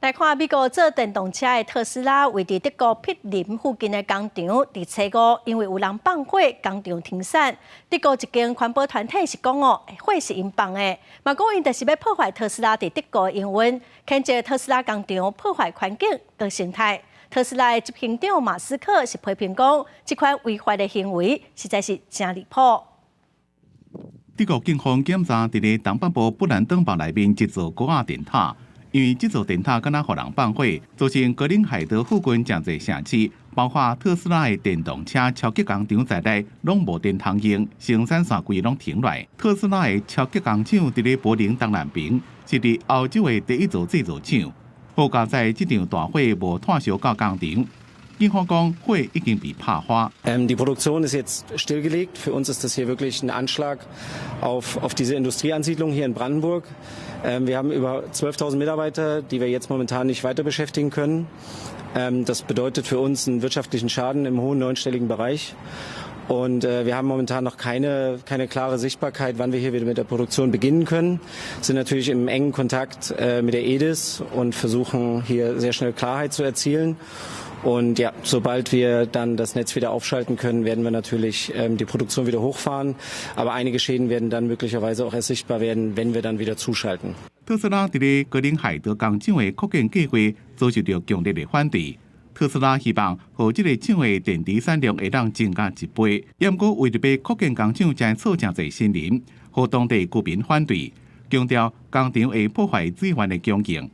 来看美国做电动车的特斯拉，位伫德国毗邻附近的工厂，伫初五因为有人放火，工厂停产。德国一间环保团体是讲火是因放的，嘛讲因就是要破坏特斯拉伫德国的营运，谴责特斯拉工厂破坏环境和生态。特斯拉的执行长马斯克是批评讲，这款违法的行为实在是真离谱。德国警方检查伫咧东北部布兰登堡内面一座高压电塔。因为这座电塔敢若互人放火，造成格林海德附近真侪城市，包括特斯拉的电动车超级工厂在内，拢无电通用，生产线规拢停来。特斯拉的超级工厂伫咧柏林东南边，是伫欧洲的第一座制造厂。好佳在这场大火无炭烧到工厂。警方讲，火已经被拍花。Die Produktion ist jetzt stillgelegt. Für uns ist das hier wirklich ein Anschlag auf diese Industrieansiedlung hier in Brandenburg. Wir haben über 12.000 Mitarbeiter, die wir jetzt momentan nicht weiter beschäftigen können. Das bedeutet für uns einen wirtschaftlichen Schaden im hohen neunstelligen Bereich. Und wir haben momentan noch keine klare Sichtbarkeit, wann wir hier wieder mit der Produktion beginnen können. Sind natürlich im engen Kontakt mit der EDIS und versuchen hier sehr schnell Klarheit zu erzielen. Und ja, sobald wir dann das Netz wieder aufschalten können, werden wir natürlich die Produktion wieder hochfahren. Aber einige Schäden werden dann möglicherweise auch erst sichtbar werden, wenn wir dann wieder zuschalten. 特斯拉伫咧格林海德工厂的扩建计划遭受到强烈的反对。特斯拉希望，让这个厂的电池产量会当增加1倍。不过，为了要扩建工厂，将错真侪森林，和当地居民反对，强调工厂会破坏资源的供应。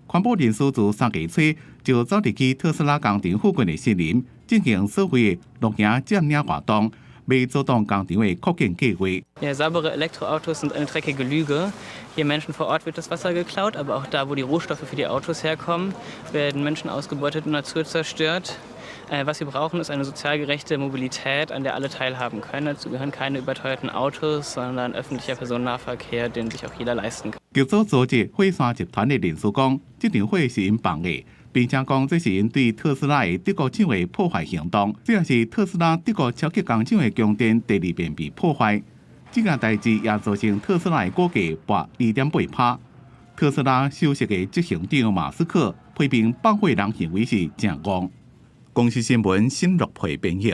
环保人士自3月初就走入去特斯拉工厂附近的森林，进行所谓的录影占领活动，要阻挡工厂的扩建计划。Ja, saubere Elektroautos sind eine dreckige Lüge. Hier Menschen vor Ort wird das Wasser geklaut, aber auch da, wo die Rohstoffe für die Autos herkommen, werden Menschen ausgebeutet und Natur zerstört. Was wir brauchen, ist eine sozial gerechte Mobilität, an der alle teilhaben können. Dazu gehören keine überteuerten Autos, sondern öffentlicher Personennahverkehr, den sich auch jeder leisten kann. 剧组组织火山集团的人士讲，这场火是因放的，并且讲这是因对特斯拉的德国厂的破坏行动。这也是特斯拉德国超级工厂的供电第2遍被破坏。这件代志也造成特斯拉的股价跌2.8%。特斯拉首席的执行长马斯克批评放火人行为是正误。公司新闻新乐培编译。